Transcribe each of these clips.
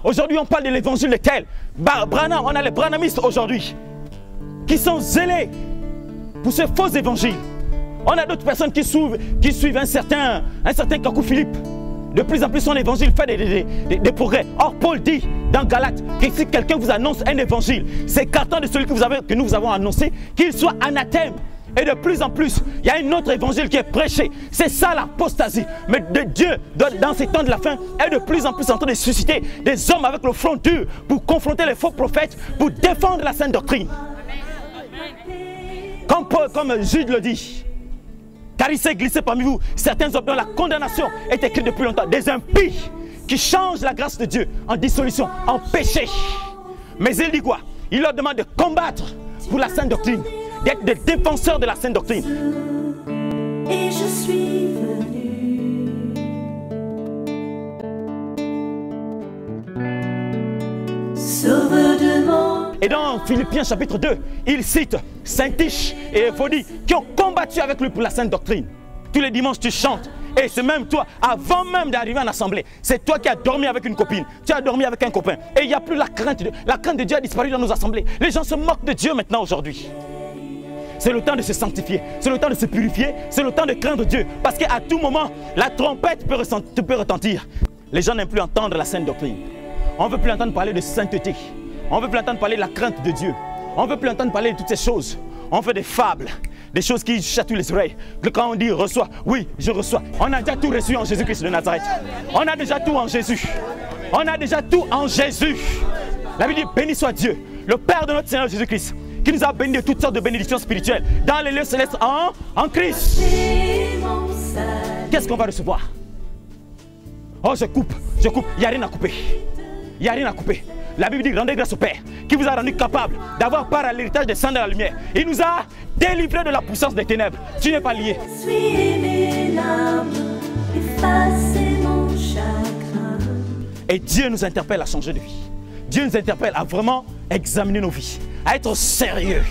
Aujourd'hui, on parle de l'évangile de tel. Branham, on a les branhamistes aujourd'hui qui sont zélés pour ce faux évangile. On a d'autres personnes qui suivent un certain Kakou Philippe. De plus en plus, son évangile fait des progrès. Or, Paul dit dans Galates que si quelqu'un vous annonce un évangile, c'est qu'attend de celui que nous vous avons annoncé, qu'il soit anathème. Et de plus en plus, il y a un autre évangile qui est prêché. C'est ça l'apostasie. Mais de Dieu, dans ces temps de la fin, est de plus en plus en train de susciter des hommes avec le front dur pour confronter les faux prophètes, pour défendre la sainte doctrine. Comme Jude le dit, car il s'est glissé parmi vous certains hommes dont la condamnation est écrite depuis longtemps, des impies qui changent la grâce de Dieu en dissolution, en péché. Mais il dit quoi? Il leur demande de combattre pour la sainte doctrine, d'être des défenseurs de la sainte doctrine. Et je suis venu. Sauveur de mon... Et dans Philippiens chapitre 2, il cite Saint-Tiche et Évodie qui ont combattu avec lui pour la sainte doctrine. Tous les dimanches tu chantes. Et c'est même toi, avant même d'arriver en assemblée, c'est toi qui as dormi avec une copine, tu as dormi avec un copain. Et il n'y a plus la crainte de Dieu a disparu dans nos assemblées. Les gens se moquent de Dieu maintenant aujourd'hui. C'est le temps de se sanctifier, c'est le temps de se purifier, c'est le temps de craindre Dieu. Parce qu'à tout moment, la trompette peut retentir. Les gens n'aiment plus entendre la sainte doctrine. On ne veut plus entendre parler de sainteté. On ne veut plus entendre parler de la crainte de Dieu. On ne veut plus entendre parler de toutes ces choses. On fait des fables, des choses qui chatouillent les oreilles. Quand on dit reçois, oui, je reçois. On a déjà tout reçu en Jésus-Christ de Nazareth. On a déjà tout en Jésus. On a déjà tout en Jésus. La Bible dit béni soit Dieu, le Père de notre Seigneur Jésus-Christ, qui nous a bénis de toutes sortes de bénédictions spirituelles dans les lieux célestes en Christ. Qu'est-ce qu'on va recevoir? Oh, je coupe. Il n'y a rien à couper. Il n'y a rien à couper. La Bible dit rendez grâce au Père qui vous a rendu capable d'avoir part à l'héritage des saints de la lumière. Il nous a délivrés de la puissance des ténèbres. Tu n'es pas lié. Et Dieu nous interpelle à changer de vie. Dieu nous interpelle à vraiment examiner nos vies, à être sérieux,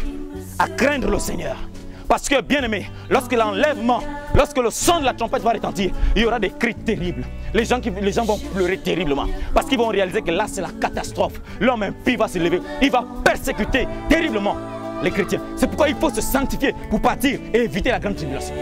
à craindre le Seigneur. Parce que, bien aimé, lorsque l'enlèvement, lorsque le son de la trompette va retentir, il y aura des cris terribles. Les gens vont pleurer terriblement. Parce qu'ils vont réaliser que là, c'est la catastrophe. L'homme impie va se lever. Il va persécuter terriblement les chrétiens. C'est pourquoi il faut se sanctifier pour partir et éviter la grande tribulation.